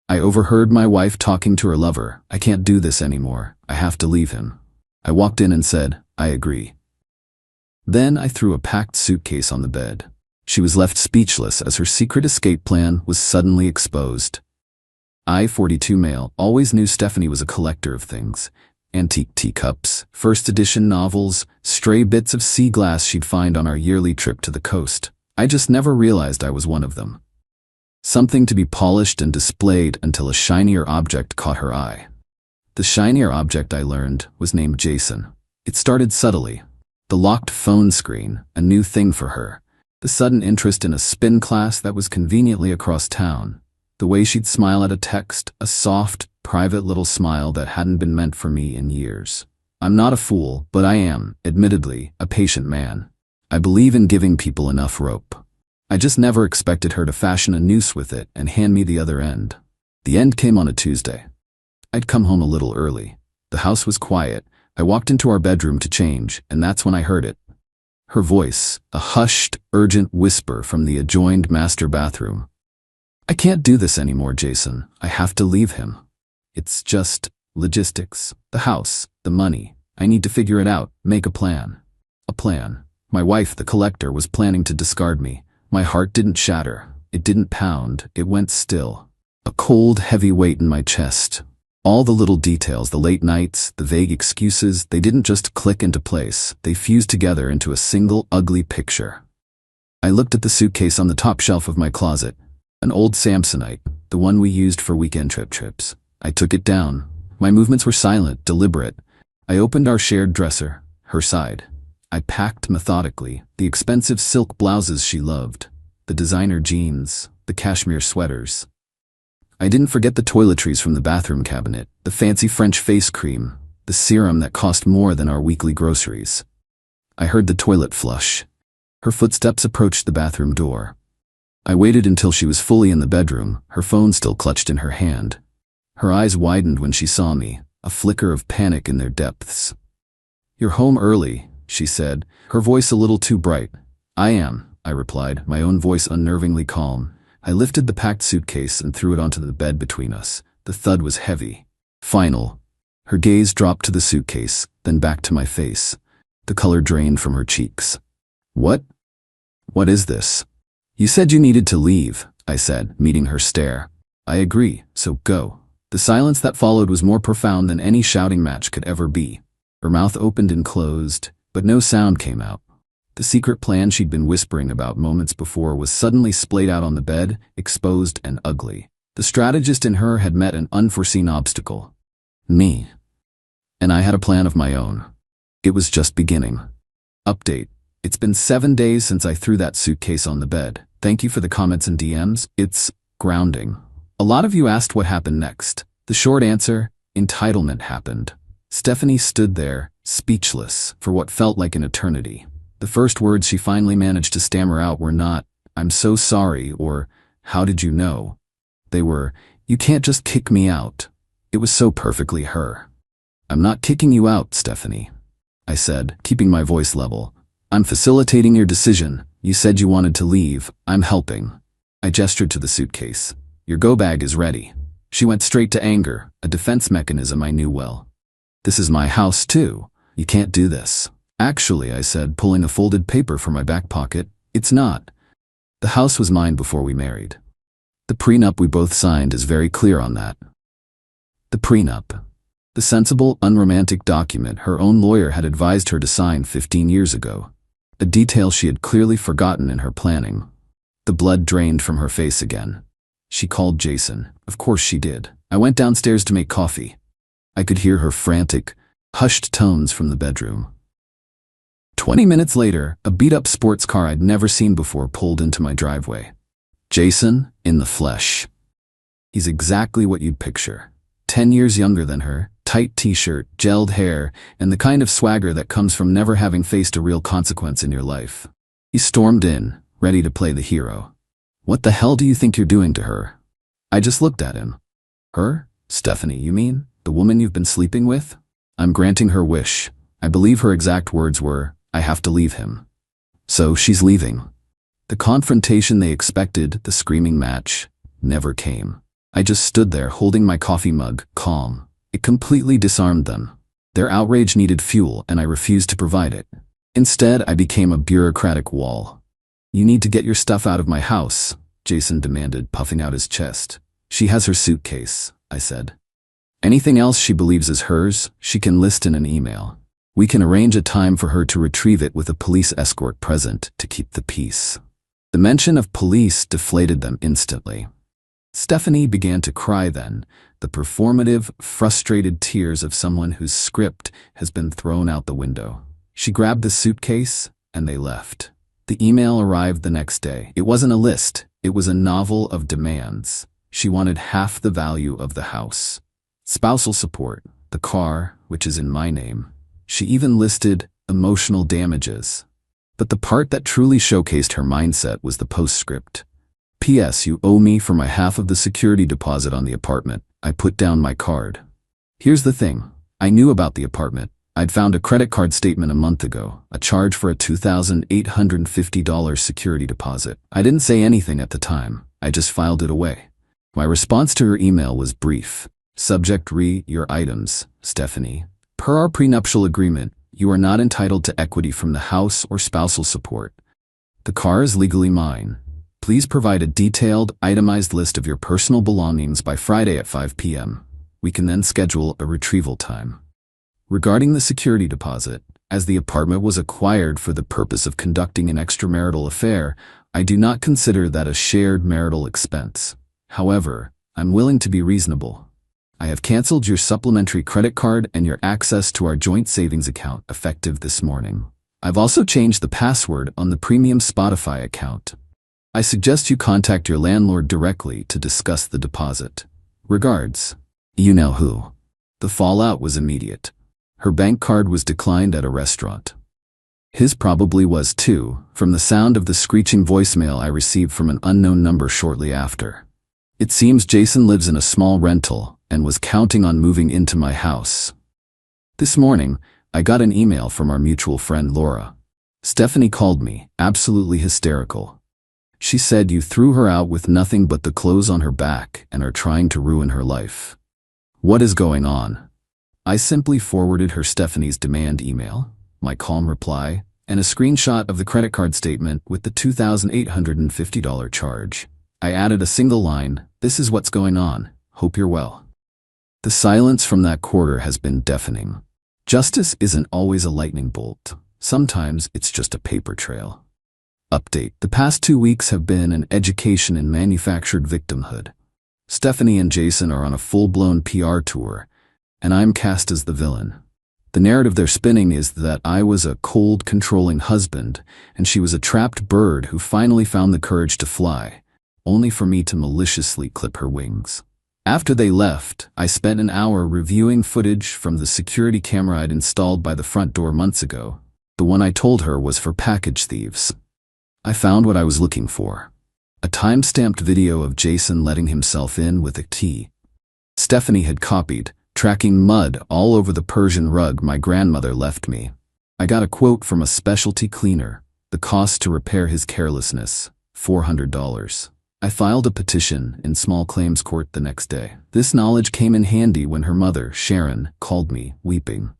I overheard my wife talking to her lover. I can't do this anymore. I have to leave him. I walked in and said, I agree. Then I threw a packed suitcase on the bed. She was left speechless as her secret escape plan was suddenly exposed. I, 42 male, always knew Stephanie was a collector of things. Antique teacups, first edition novels, stray bits of sea glass she'd find on our yearly trip to the coast. I just never realized I was one of them. Something to be polished and displayed until a shinier object caught her eye. The shinier object, I learned, was named Jason. It started subtly. The locked phone screen, a new thing for her. The sudden interest in a spin class that was conveniently across town. The way she'd smile at a text, a soft, private little smile that hadn't been meant for me in years. I'm not a fool, but I am, admittedly, a patient man. I believe in giving people enough rope. I just never expected her to fashion a noose with it and hand me the other end. The end came on a Tuesday. I'd come home a little early. The house was quiet. I walked into our bedroom to change, and that's when I heard it. Her voice, a hushed, urgent whisper from the adjoined master bathroom. I can't do this anymore, Jason. I have to leave him. It's just logistics. The house, the money. I need to figure it out, make a plan. A plan. My wife, the collector, was planning to discard me. My heart didn't shatter. It didn't pound. It went still. A cold, heavy weight in my chest. All the little details, the late nights, the vague excuses, they didn't just click into place. They fused together into a single, ugly picture. I looked at the suitcase on the top shelf of my closet. An old Samsonite, the one we used for weekend trips. I took it down. My movements were silent, deliberate. I opened our shared dresser, her side. I packed methodically, the expensive silk blouses she loved, the designer jeans, the cashmere sweaters. I didn't forget the toiletries from the bathroom cabinet, the fancy French face cream, the serum that cost more than our weekly groceries. I heard the toilet flush. Her footsteps approached the bathroom door. I waited until she was fully in the bedroom, her phone still clutched in her hand. Her eyes widened when she saw me, a flicker of panic in their depths. "You're home early," she said, her voice a little too bright. "I am," I replied, my own voice unnervingly calm. I lifted the packed suitcase and threw it onto the bed between us. The thud was heavy. Final. Her gaze dropped to the suitcase, then back to my face. The color drained from her cheeks. "What? What is this?" "You said you needed to leave," I said, meeting her stare. "I agree, so go." The silence that followed was more profound than any shouting match could ever be. Her mouth opened and closed, but no sound came out. The secret plan she'd been whispering about moments before was suddenly splayed out on the bed, exposed and ugly. The strategist in her had met an unforeseen obstacle. Me. And I had a plan of my own. It was just beginning. Update. It's been 7 days since I threw that suitcase on the bed. Thank you for the comments and DMs. It's grounding. A lot of you asked what happened next. The short answer, entitlement happened. Stephanie stood there, speechless, for what felt like an eternity. The first words she finally managed to stammer out were not, "I'm so sorry," or, "How did you know?" They were, "You can't just kick me out." It was so perfectly her. "I'm not kicking you out, Stephanie," I said, keeping my voice level. "I'm facilitating your decision. You said you wanted to leave. I'm helping." I gestured to the suitcase. "Your go bag is ready." She went straight to anger, a defense mechanism I knew well. "This is my house, too. You can't do this." "Actually," I said, pulling a folded paper from my back pocket, "it's not. The house was mine before we married. The prenup we both signed is very clear on that." The prenup. The sensible, unromantic document her own lawyer had advised her to sign 15 years ago. A detail she had clearly forgotten in her planning. The blood drained from her face again. She called Jason. Of course she did. I went downstairs to make coffee. I could hear her frantic, hushed tones from the bedroom. 20 minutes later, a beat-up sports car I'd never seen before pulled into my driveway. Jason, in the flesh. He's exactly what you'd picture. 10 years younger than her, tight t-shirt, gelled hair, and the kind of swagger that comes from never having faced a real consequence in your life. He stormed in, ready to play the hero. "What the hell do you think you're doing to her?" I just looked at him. "Her? Stephanie, you mean? The woman you've been sleeping with?" "I'm granting her wish." I believe her exact words were, "I have to leave him." So she's leaving. The confrontation they expected, the screaming match, never came. I just stood there holding my coffee mug, calm. It completely disarmed them. Their outrage needed fuel, and I refused to provide it. Instead, I became a bureaucratic wall. "You need to get your stuff out of my house," Jason demanded, puffing out his chest. "She has her suitcase," I said. "Anything else she believes is hers, she can list in an email. We can arrange a time for her to retrieve it with a police escort present to keep the peace." The mention of police deflated them instantly. Stephanie began to cry then, the performative, frustrated tears of someone whose script has been thrown out the window. She grabbed the suitcase, and they left. The email arrived the next day. It wasn't a list, it was a novel of demands. She wanted half the value of the house, spousal support, the car, which is in my name. She even listed emotional damages. But the part that truly showcased her mindset was the postscript. "P.S. You owe me for my half of the security deposit on the apartment. I put down my card." Here's the thing. I knew about the apartment. I'd found a credit card statement a month ago, a charge for a $2,850 security deposit. I didn't say anything at the time. I just filed it away. My response to her email was brief. Subject: your items, Stephanie. Per our prenuptial agreement, you are not entitled to equity from the house or spousal support. The car is legally mine. Please provide a detailed, itemized list of your personal belongings by Friday at 5 p.m. We can then schedule a retrieval time. Regarding the security deposit, as the apartment was acquired for the purpose of conducting an extramarital affair, I do not consider that a shared marital expense. However, I'm willing to be reasonable. I have canceled your supplementary credit card and your access to our joint savings account effective this morning. I've also changed the password on the premium Spotify account. I suggest you contact your landlord directly to discuss the deposit. Regards, you know who. The fallout was immediate. Her bank card was declined at a restaurant. His probably was too, from the sound of the screeching voicemail I received from an unknown number shortly after. It seems Jason lives in a small rental and was counting on moving into my house. This morning, I got an email from our mutual friend Laura. Stephanie called me, absolutely hysterical. She said you threw her out with nothing but the clothes on her back and are trying to ruin her life. What is going on? I simply forwarded her Stephanie's demand email, my calm reply, and a screenshot of the credit card statement with the $2,850 charge. I added a single line, "This is what's going on. Hope you're well." The silence from that quarter has been deafening. Justice isn't always a lightning bolt. Sometimes it's just a paper trail. Update: the past 2 weeks have been an education in manufactured victimhood. Stephanie and Jason are on a full-blown PR tour, and I'm cast as the villain. The narrative they're spinning is that I was a cold, controlling husband, and she was a trapped bird who finally found the courage to fly, only for me to maliciously clip her wings. After they left, I spent an hour reviewing footage from the security camera I'd installed by the front door months ago, the one I told her was for package thieves. I found what I was looking for. A time-stamped video of Jason letting himself in with a key. Stephanie had copied, tracking mud all over the Persian rug my grandmother left me. I got a quote from a specialty cleaner, the cost to repair his carelessness, $400. I filed a petition in small claims court the next day. This knowledge came in handy when her mother, Sharon, called me, weeping.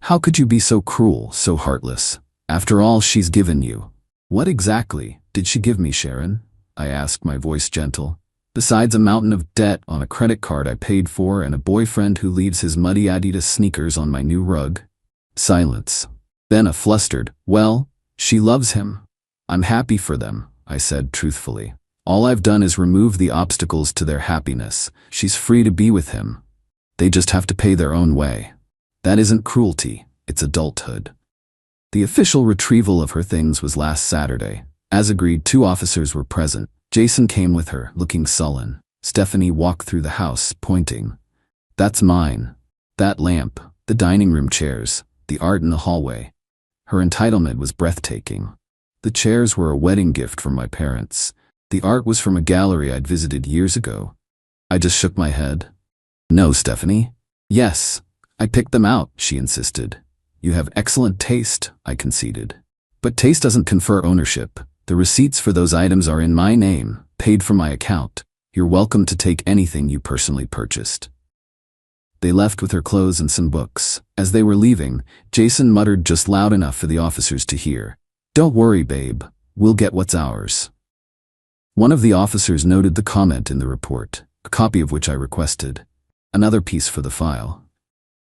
"How could you be so cruel, so heartless? After all she's given you." "What exactly did she give me, Sharon?" I asked, my voice gentle. "Besides a mountain of debt on a credit card I paid for and a boyfriend who leaves his muddy Adidas sneakers on my new rug." Silence. Then a flustered, "Well, she loves him. I'm happy for them," I said truthfully. "All I've done is remove the obstacles to their happiness. She's free to be with him. They just have to pay their own way. That isn't cruelty, it's adulthood." The official retrieval of her things was last Saturday. As agreed, 2 officers were present. Jason came with her, looking sullen. Stephanie walked through the house, pointing. "That's mine. That lamp, the dining room chairs, the art in the hallway." Her entitlement was breathtaking. The chairs were a wedding gift from my parents. The art was from a gallery I'd visited years ago. I just shook my head. "No, Stephanie." "Yes, I picked them out," she insisted. "You have excellent taste," I conceded. "But taste doesn't confer ownership. The receipts for those items are in my name, paid from my account." You're welcome to take anything you personally purchased." They left with her clothes and some books. As they were leaving, Jason muttered just loud enough for the officers to hear, "Don't worry, babe. We'll get what's ours." One of the officers noted the comment in the report, a copy of which I requested. Another piece for the file.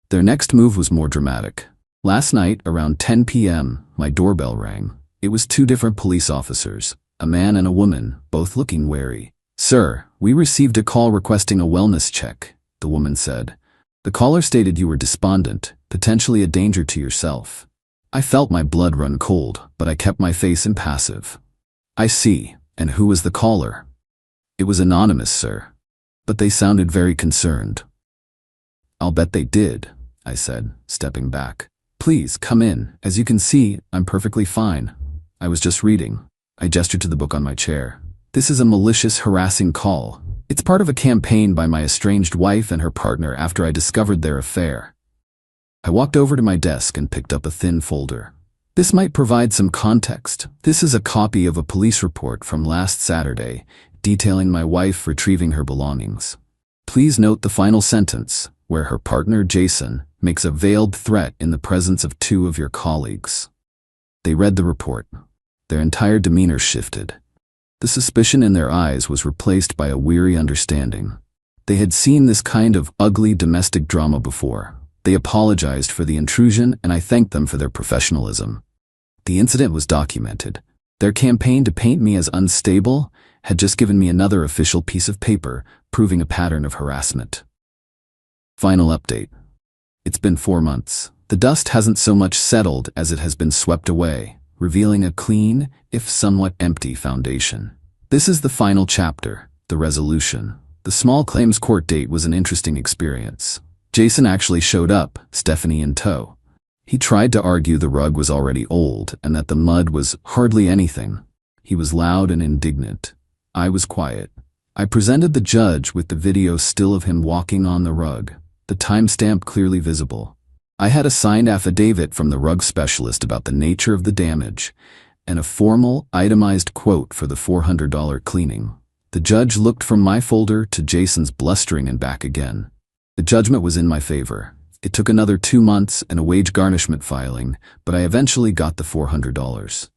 Their next move was more dramatic. Last night, around 10 p.m., my doorbell rang. It was two different police officers, a man and a woman, both looking wary. "Sir, we received a call requesting a wellness check," the woman said. "The caller stated you were despondent, potentially a danger to yourself." I felt my blood run cold, but I kept my face impassive. "I see. And who was the caller?" "It was anonymous, sir. But they sounded very concerned." "I'll bet they did," I said, stepping back. "Please, come in. As you can see, I'm perfectly fine. I was just reading." I gestured to the book on my chair. "This is a malicious, harassing call. It's part of a campaign by my estranged wife and her partner after I discovered their affair." I walked over to my desk and picked up a thin folder. "This might provide some context. This is a copy of a police report from last Saturday, detailing my wife retrieving her belongings. Please note the final sentence, where her partner, Jason, makes a veiled threat in the presence of two of your colleagues." They read the report. Their entire demeanor shifted. The suspicion in their eyes was replaced by a weary understanding. They had seen this kind of ugly domestic drama before. They apologized for the intrusion, and I thanked them for their professionalism. The incident was documented. Their campaign to paint me as unstable had just given me another official piece of paper proving a pattern of harassment. Final update. It's been 4 months. The dust hasn't so much settled as it has been swept away, revealing a clean, if somewhat empty, foundation. This is the final chapter, the resolution. The small claims court date was an interesting experience. Jason actually showed up, Stephanie in tow. He tried to argue the rug was already old and that the mud was hardly anything. He was loud and indignant. I was quiet. I presented the judge with the video still of him walking on the rug, the timestamp clearly visible. I had a signed affidavit from the rug specialist about the nature of the damage, and a formal, itemized quote for the $400 cleaning. The judge looked from my folder to Jason's blustering and back again. The judgment was in my favor. It took another 2 months and a wage garnishment filing, but I eventually got the $400.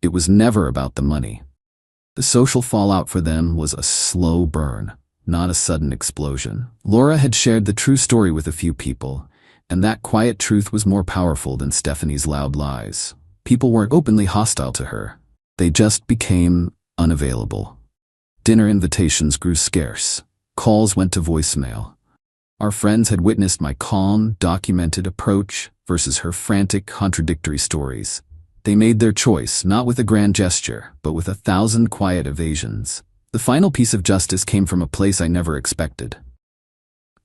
It was never about the money. The social fallout for them was a slow burn, not a sudden explosion. Laura had shared the true story with a few people, and that quiet truth was more powerful than Stephanie's loud lies. People weren't openly hostile to her. They just became unavailable. Dinner invitations grew scarce. Calls went to voicemail. Our friends had witnessed my calm, documented approach versus her frantic, contradictory stories. They made their choice, not with a grand gesture, but with 1,000 quiet evasions. The final piece of justice came from a place I never expected.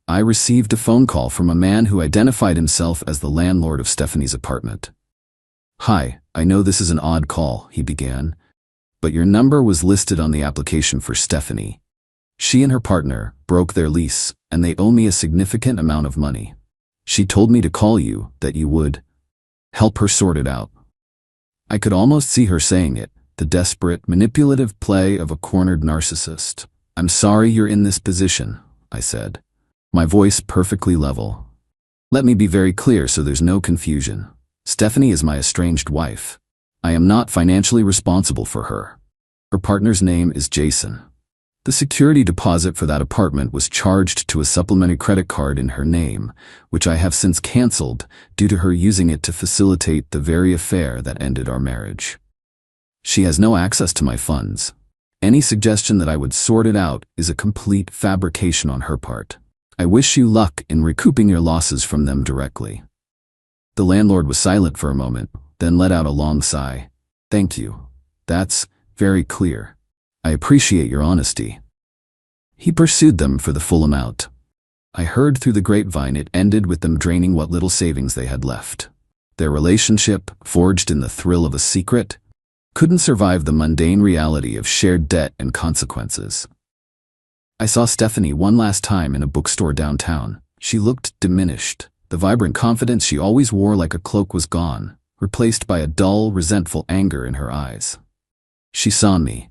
I received a phone call from a man who identified himself as the landlord of Stephanie's apartment. "Hi, I know this is an odd call," he began, "but your number was listed on the application for Stephanie. She and her partner broke their lease, and they owe me a significant amount of money. She told me to call you, that you would help her sort it out." I could almost see her saying it, the desperate, manipulative play of a cornered narcissist. "I'm sorry you're in this position," I said, my voice perfectly level. "Let me be very clear so there's no confusion. Stephanie is my estranged wife. I am not financially responsible for her. Her partner's name is Jason. The security deposit for that apartment was charged to a supplementary credit card in her name, which I have since canceled due to her using it to facilitate the very affair that ended our marriage. She has no access to my funds. Any suggestion that I would sort it out is a complete fabrication on her part. I wish you luck in recouping your losses from them directly." The landlord was silent for a moment, then let out a long sigh. "Thank you. That's very clear. I appreciate your honesty." He pursued them for the full amount. I heard through the grapevine it ended with them draining what little savings they had left. Their relationship, forged in the thrill of a secret, couldn't survive the mundane reality of shared debt and consequences. I saw Stephanie one last time in a bookstore downtown. She looked diminished. The vibrant confidence she always wore like a cloak was gone, replaced by a dull, resentful anger in her eyes. She saw me.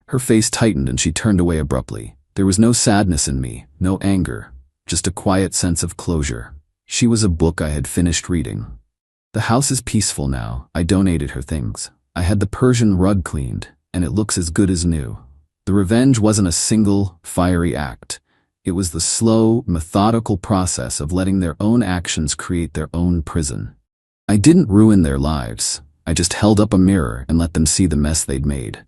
Her face tightened and she turned away abruptly. There was no sadness in me, no anger, just a quiet sense of closure. She was a book I had finished reading. The house is peaceful now. I donated her things. I had the Persian rug cleaned, and it looks as good as new. The revenge wasn't a single, fiery act. It was the slow, methodical process of letting their own actions create their own prison. I didn't ruin their lives. I just held up a mirror and let them see the mess they'd made.